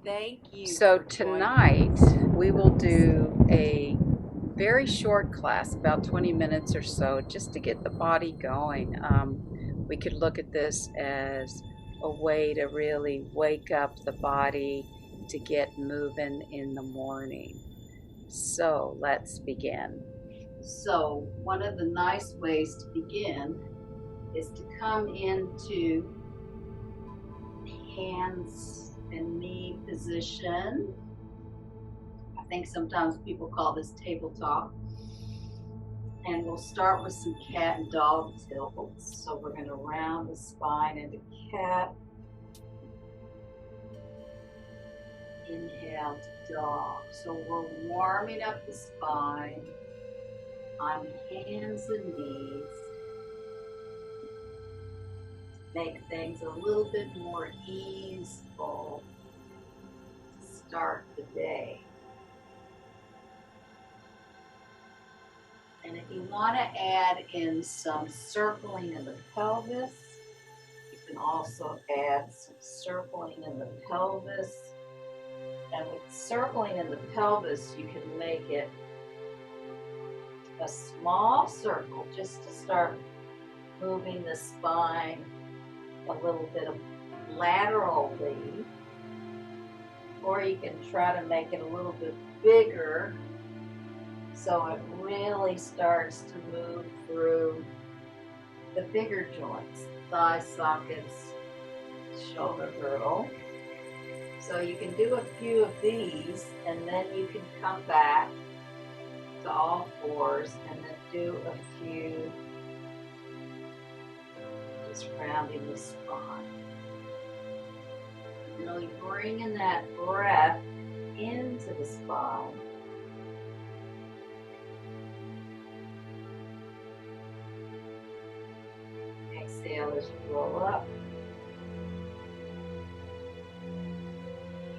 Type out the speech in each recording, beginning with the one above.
Thank you So for joining tonight we will us. do a very short class, about 20 minutes or so, just to get the body going. We could look at this as a way to really wake up the body to get moving in the morning. So let's begin. So, one of the nice ways to begin is to come into hands and knee position. I think sometimes people call this tabletop. And we'll start with some cat and dog tilts. So we're going to round the spine into cat. Inhale to dog. So we're warming up the spine on hands and knees. Make things a little bit more easeful to start the day. And if you want to add in some circling in the pelvis, you can also add some circling in the pelvis. And with circling in the pelvis, you can make it a small circle just to start moving the spine a little bit laterally. Or you can try to make it a little bit bigger so it really starts to move through the bigger joints, thigh sockets, shoulder girdle. So you can do a few of these, and then you can come back to all fours and then do a few just rounding the spine. Really bringing that breath into the spine. Exhale as you roll up.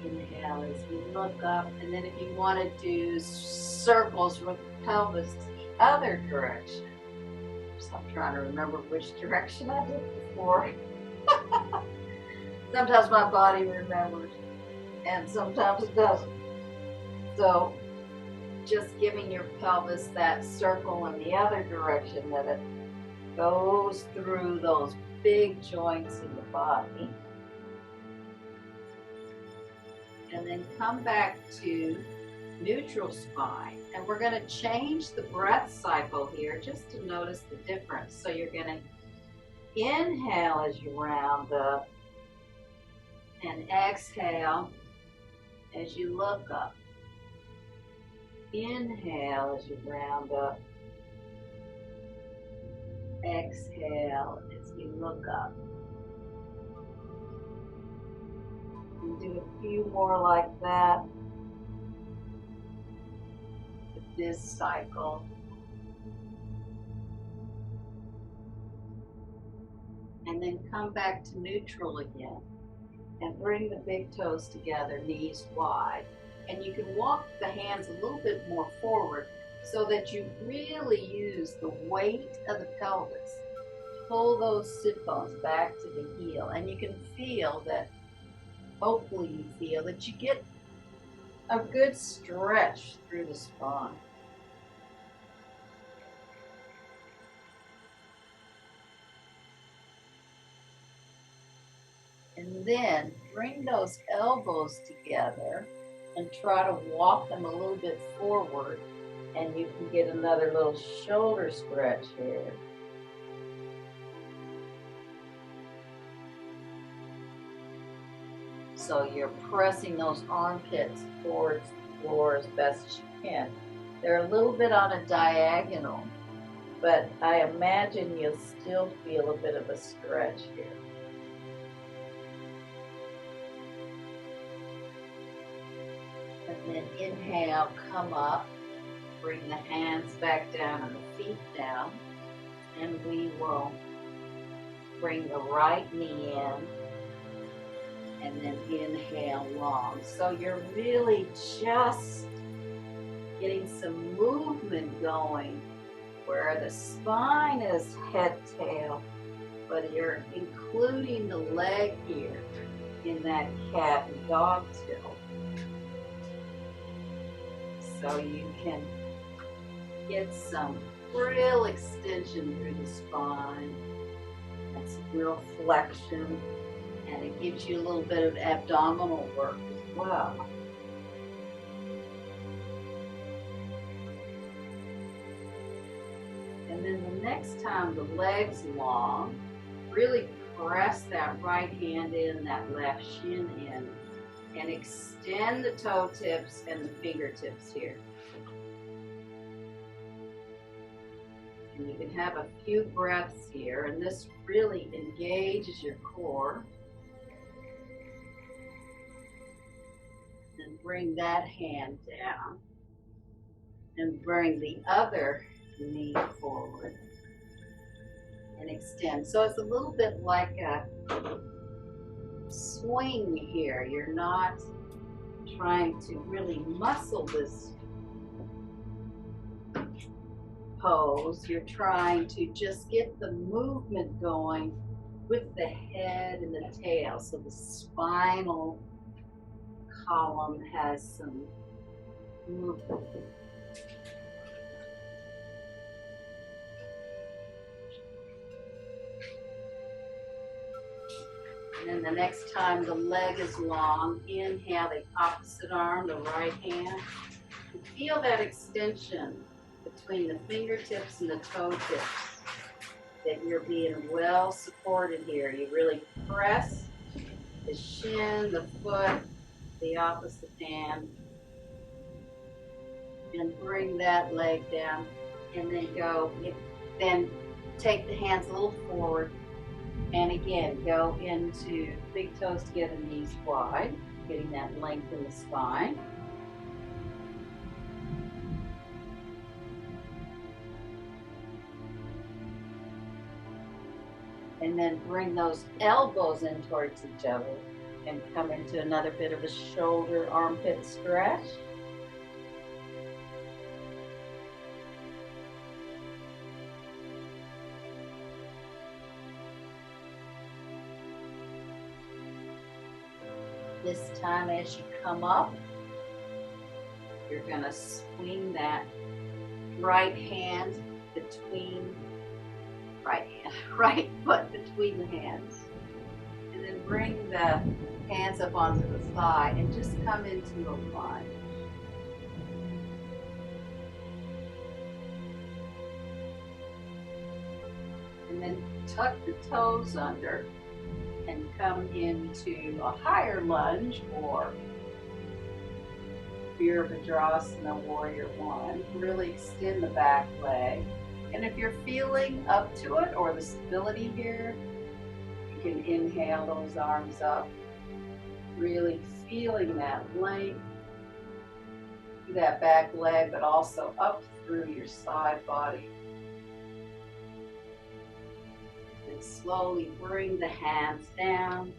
Inhale as you look up, and then if you want to do circles with the pelvis the other direction. So I'm trying to remember which direction I did before. Sometimes my body remembers, and sometimes it doesn't. So just giving your pelvis that circle in the other direction that it goes through those big joints in the body. And then come back to neutral spine. And we're going to change the breath cycle here just to notice the difference. So you're going to inhale as you round up and exhale as you look up. Inhale as you round up. Exhale as you look up. And do a few more like that with this cycle. And then come back to neutral again. And bring the big toes together, knees wide. And you can walk the hands a little bit more forward so that you really use the weight of the pelvis. Pull those sit bones back to the heel. And you can feel that, hopefully you feel that you get a good stretch through the spine. And then bring those elbows together and try to walk them a little bit forward, and you can get another little shoulder stretch here. So you're pressing those armpits towards the floor as best as you can. They're a little bit on a diagonal, but I imagine you'll still feel a bit of a stretch here. And then inhale, come up, bring the hands back down and the feet down, and we will bring the right knee in, and then inhale long. So you're really just getting some movement going where the spine is head tail, but you're including the leg here in that cat and dog tilt. so you can get some real extension through the spine and some real flexion, and it gives you a little bit of abdominal work as well. And then the next time the leg's long, really press that right hand in, that left shin in, and extend the toe tips and the fingertips here. And you can have a few breaths here, and this really engages your core. And bring that hand down, and bring the other knee forward and extend. So it's a little bit like a swing here. You're not trying to really muscle this pose. You're trying to just get the movement going with the head and the tail. So the spinal column has some movement. And then the next time the leg is long, inhale the opposite arm, the right hand. And feel that extension between the fingertips and the toe tips, that you're being well supported here. You really press the shin, the foot, the opposite hand, and bring that leg down, and then go. Then take the hands a little forward, and again, go into big toes together, knees wide, getting that length in the spine. And then bring those elbows in towards each other and come into another bit of a shoulder armpit stretch. This time as you come up, you're going to swing that right hand between, right foot between the hands. And then bring the hands up onto the thigh and just come into a lunge. And then tuck the toes under and come into a higher lunge, or Virabhadrasana Warrior One. Really extend the back leg. And if you're feeling up to it, or the stability here, you can inhale those arms up, really feeling that length through that back leg, but also up through your side body. And slowly bring the hands down,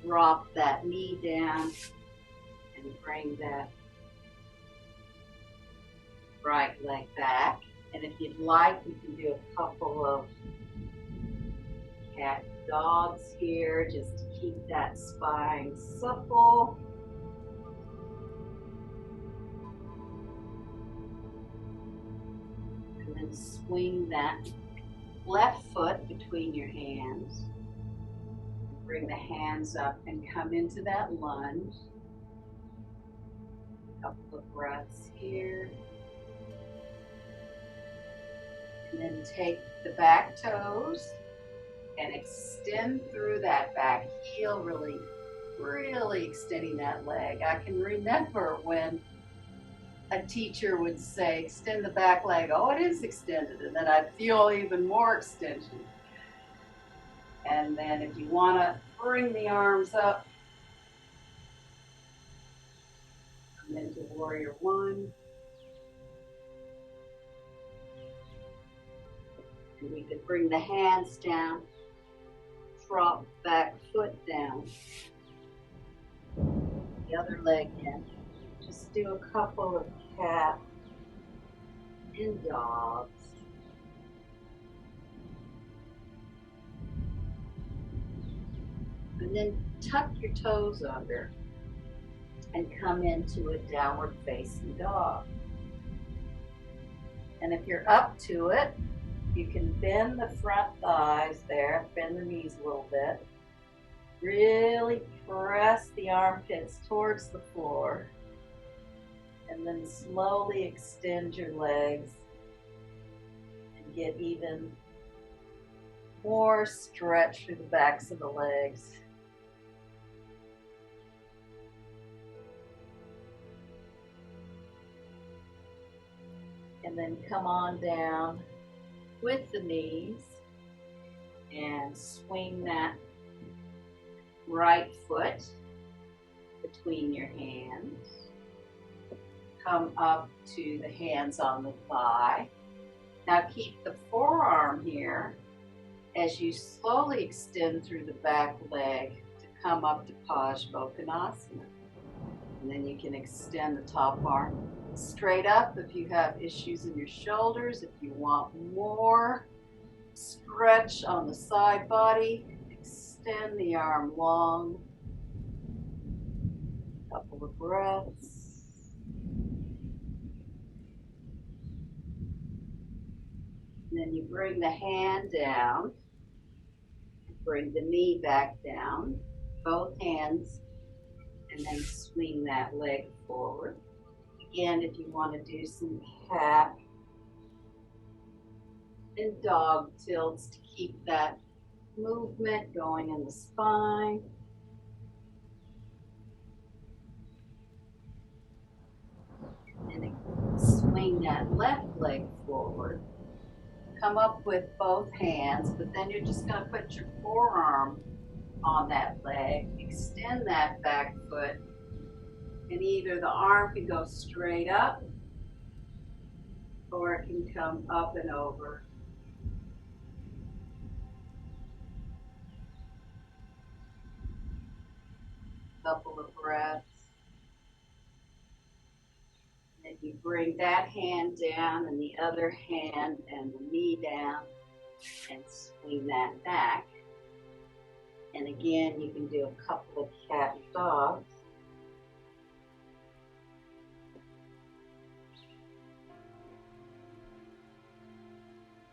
drop that knee down, and bring that right leg back. And if you'd like, you can do a couple of cat dogs here, just to keep that spine supple. And then swing that left foot between your hands. Bring the hands up and come into that lunge. A couple of breaths here. And then take the back toes and extend through that back heel, really extending that leg. I can remember when a teacher would say, extend the back leg. Oh, it is extended. And then I'd feel even more extension. And then if you want to bring the arms up, come into Warrior One. And we could bring the hands down, drop back foot down, the other leg in. Just do a couple of cat and dogs. And then tuck your toes under and come into a downward facing dog. And if you're up to it, you can bend the front thighs there, bend the knees a little bit. Really press the armpits towards the floor. And then slowly extend your legs and get even more stretch through the backs of the legs. And then come on down with the knees and swing that right foot between your hands. Come up to the hands on the thigh. Now keep the forearm here as you slowly extend through the back leg to come up to Parsvakonasana. And then you can extend the top arm straight up if you have issues in your shoulders. If you want more stretch on the side body, extend the arm long. Couple of breaths. And then you bring the hand down, bring the knee back down, both hands, and then swing that leg forward. Again, if you want to do some cat and dog tilts to keep that movement going in the spine. And swing that left leg forward. Come up with both hands, but then you're just going to put your forearm on that leg, extend that back foot, and either the arm can go straight up or it can come up and over. Couple of breaths. And you bring that hand down and the other hand and the knee down and swing that back. And again, you can do a couple of cat dogs.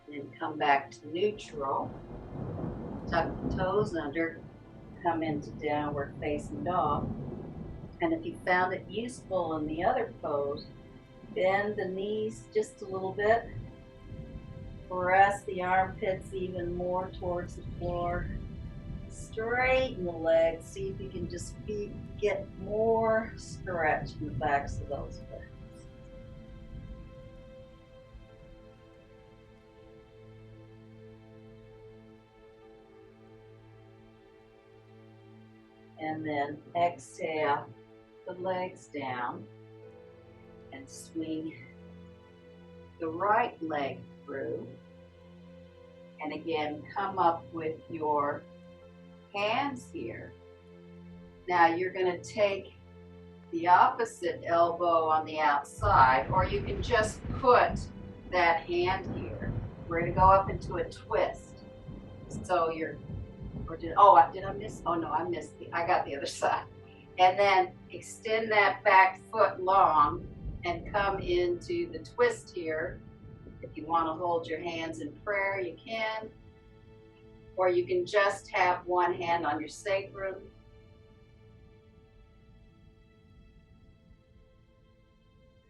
And then come back to neutral. Tuck the toes under. Come into downward facing dog. And if you found it useful in the other pose, bend the knees just a little bit. Press the armpits even more towards the floor. Straighten the legs. See if you can just get more stretch in the backs of those legs. And then exhale the legs down and swing the right leg through. And again, come up with your hands here. Now you're going to take the opposite elbow on the outside, or you can just put that hand here. We're going to go up into a twist. So you're did I miss? Oh no, I got the other side. And then extend that back foot long and come into the twist here. If you want to hold your hands in prayer, you can. Or you can just have one hand on your sacrum.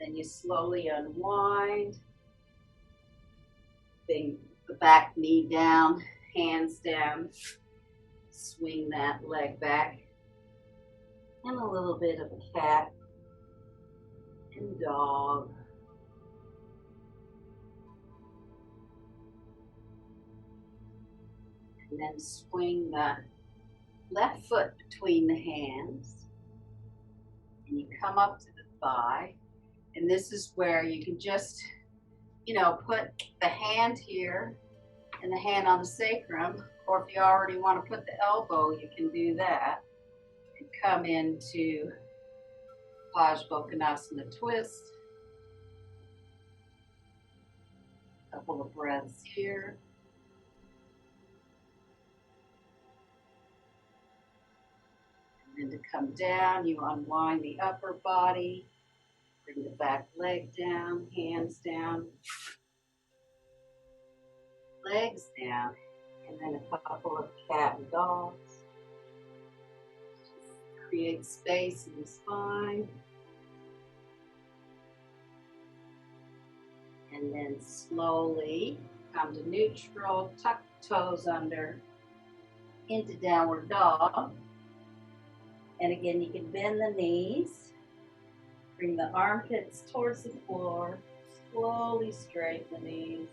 Then you slowly unwind. Bring the back knee down, hands down. Swing that leg back, and a little bit of cat and dog. And then swing the left foot between the hands, and you come up to the thigh. And this is where you can just, put the hand here and the hand on the sacrum. Or if you already want to put the elbow, you can do that. And come into Parsvakonasana twist. A couple of breaths here. And then to come down, you unwind the upper body, bring the back leg down, hands down, legs down, and then a couple of cat and dogs. Create space in the spine. And then slowly come to neutral, tuck the toes under, into downward dog. And again, you can bend the knees, bring the armpits towards the floor, slowly straighten the knees.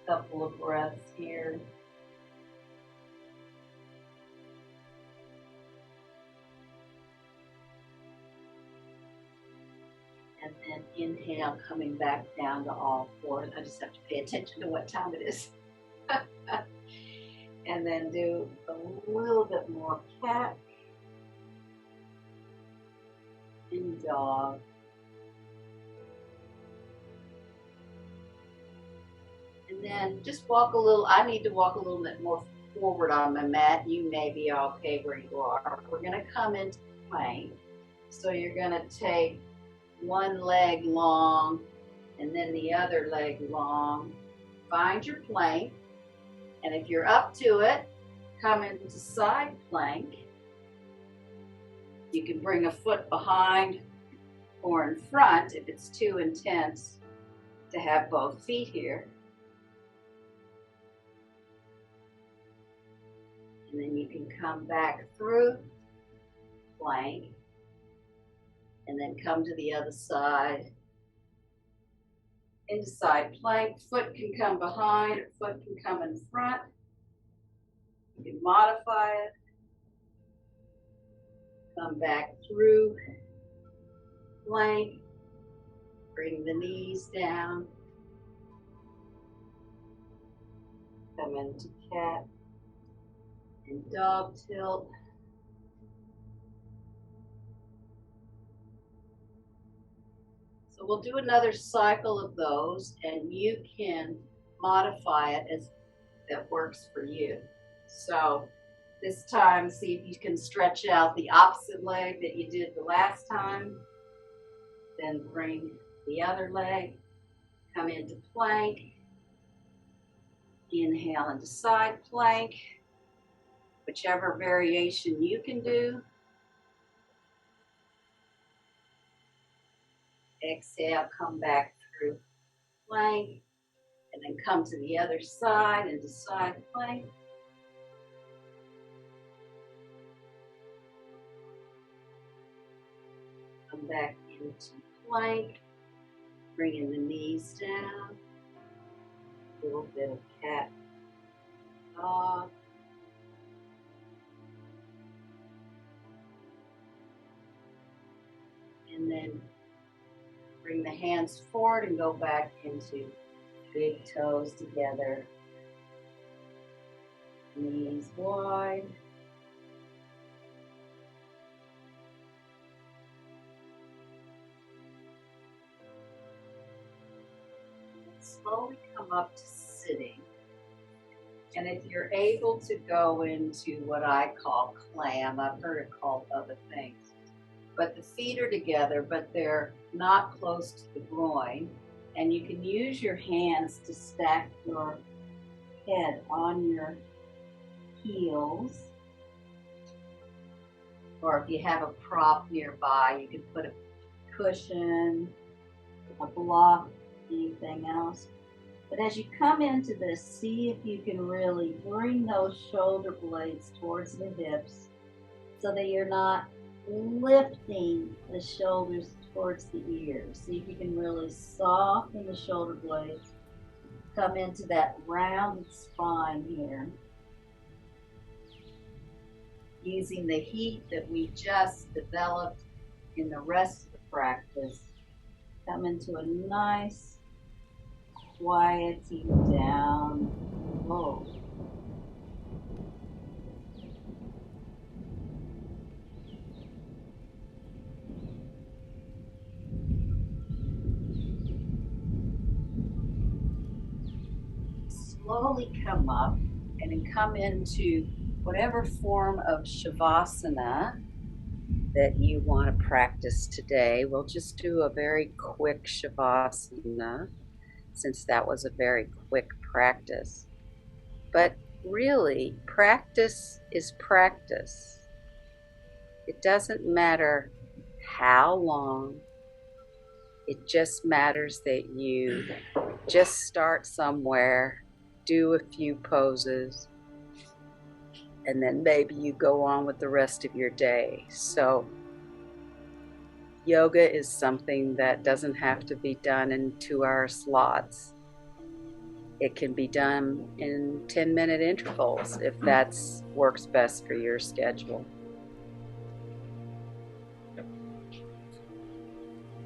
Couple of breaths here. And then inhale, coming back down to all fours. I just have to pay attention to what time it is. And then do a little bit more cat and dog. And then just walk a little. I need to walk a little bit more forward on my mat. You may be okay where you are. We're going to come into plank. So you're going to take one leg long and then the other leg long. Find your plank. And if you're up to it, come into side plank. You can bring a foot behind or in front if it's too intense to have both feet here. And then you can come back through plank and then come to the other side. Into side plank, foot can come behind, or foot can come in front. You can modify it. Come back through plank, bring the knees down. Come into cat and dog tilt. So we'll do another cycle of those, and you can modify it as that works for you. So this time, see if you can stretch out the opposite leg that you did the last time. Then bring the other leg, come into plank. Inhale into side plank. Whichever variation you can do. Exhale, come back through plank, and then come to the other side into side plank. Come back into plank, bringing the knees down. A little bit of cat, dog. And then bring the hands forward and go back into big toes together. Knees wide. Slowly come up to sitting. And if you're able to go into what I call clam, I've heard it called other things. But the feet are together, but they're not close to the groin. And you can use your hands to stack your head on your heels. Or if you have a prop nearby, you can put a cushion, a block, anything else. But as you come into this, see if you can really bring those shoulder blades towards the hips so that you're not lifting the shoulders towards the ears. See if you can really soften the shoulder blades. Come into that rounded spine here. Using the heat that we just developed in the rest of the practice. Come into a nice quieting down low. Slowly come up and then come into whatever form of shavasana that you want to practice today. We'll just do a very quick shavasana since that was a very quick practice. But really, practice is practice. It doesn't matter how long, it just matters that you just start somewhere, do a few poses, and then maybe you go on with the rest of your day. So yoga is something that doesn't have to be done in 2-hour slots. It can be done in 10-minute intervals if that works best for your schedule.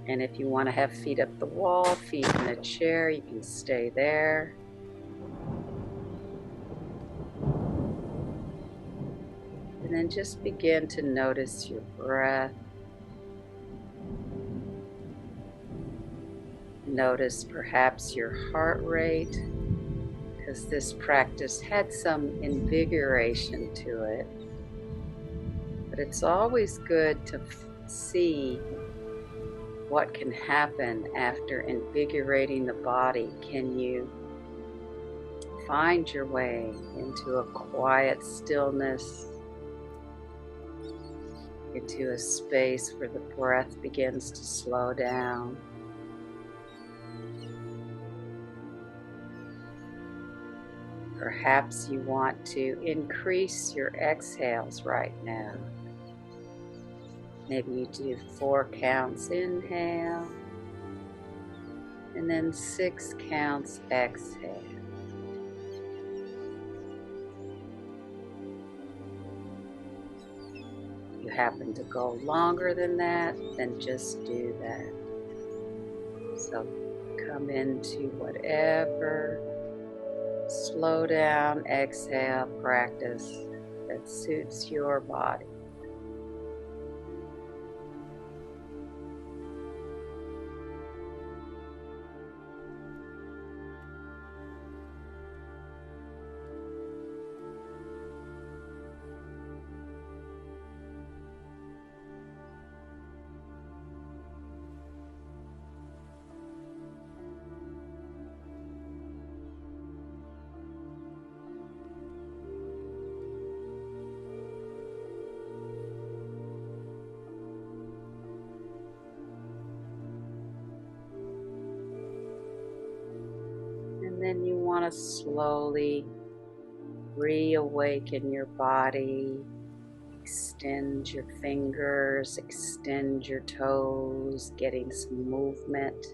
And if you want to have feet up the wall, feet in a chair, you can stay there. And then just begin to notice your breath. Notice perhaps your heart rate, because this practice had some invigoration to it. But it's always good to see what can happen after invigorating the body. Can you find your way into a quiet stillness, into a space where the breath begins to slow down? Perhaps you want to increase your exhales right now. Maybe you do 4 counts inhale, and then 6 counts exhale. If you happen to go longer than that, then just do that. So come into whatever slow down exhale practice that suits your body. And then you want to slowly reawaken your body. Extend your fingers, extend your toes, getting some movement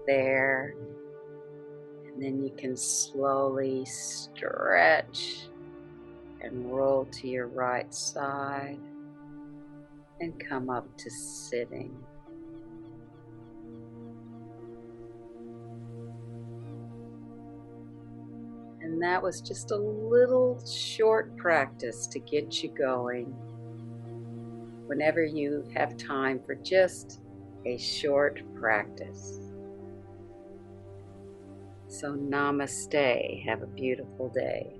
there. And then you can slowly stretch and roll to your right side and come up to sitting. And that was just a little short practice to get you going. Whenever you have time for just a short practice. So namaste. Have a beautiful day.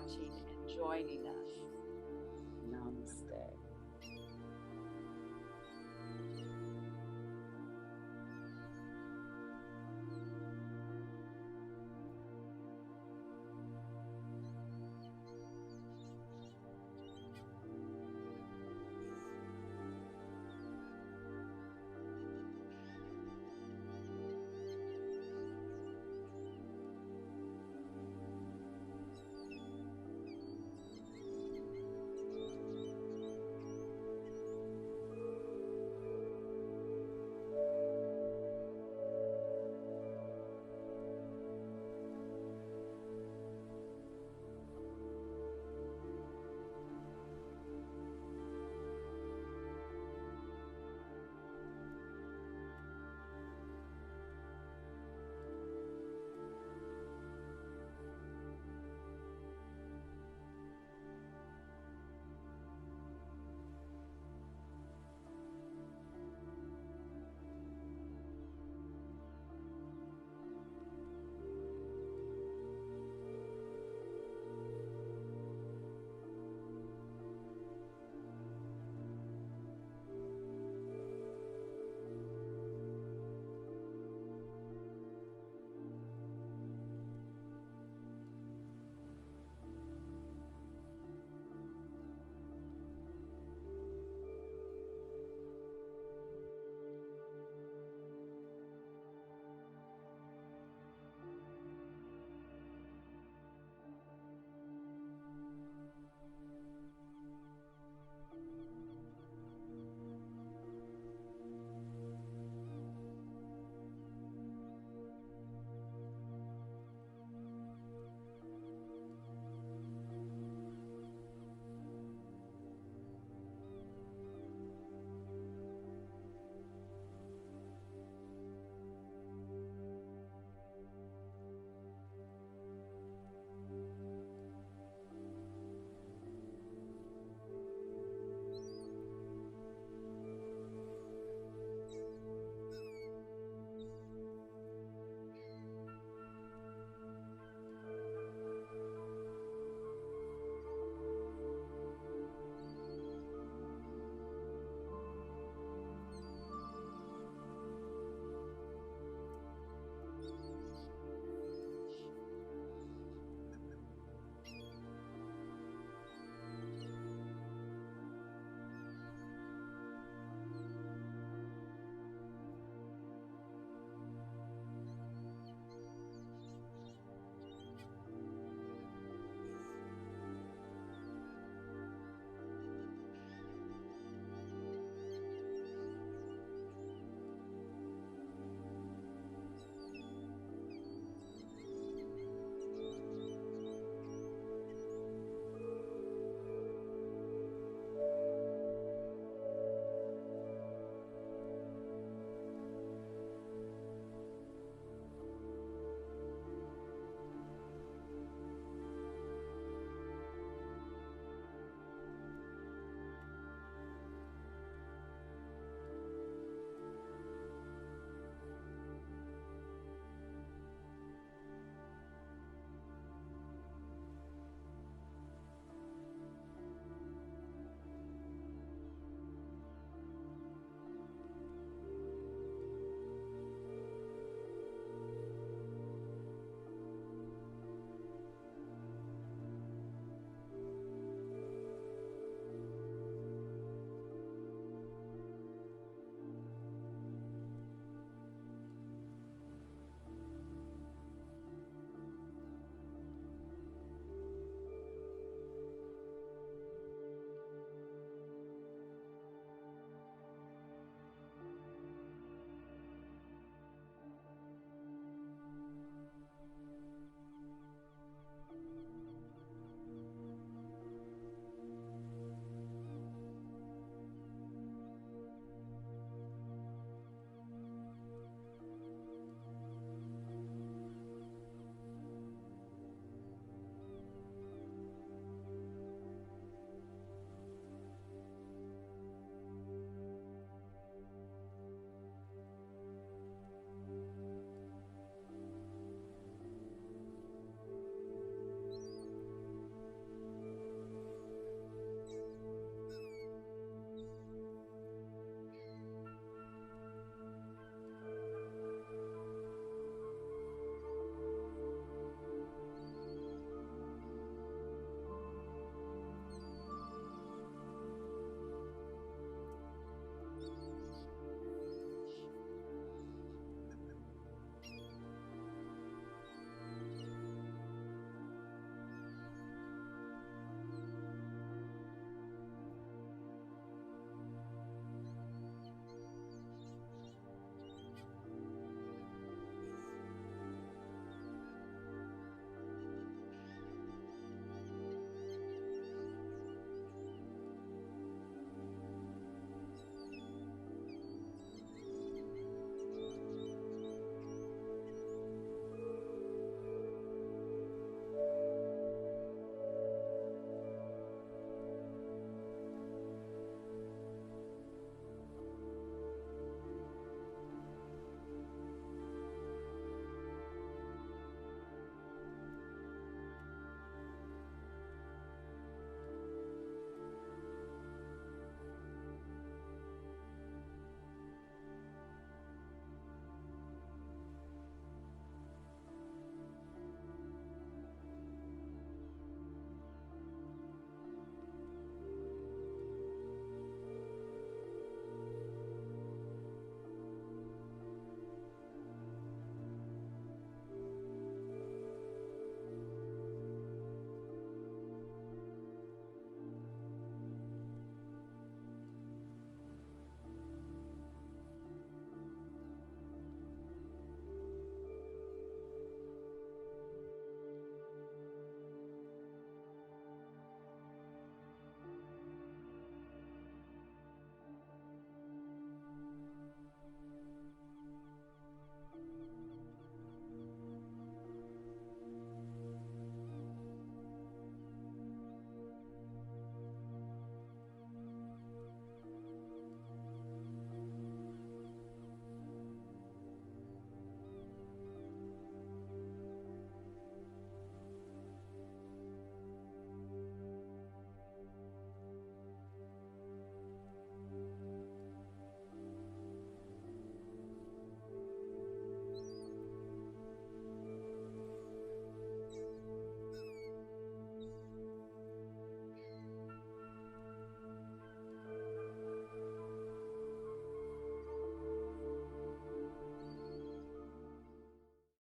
watching and joining us.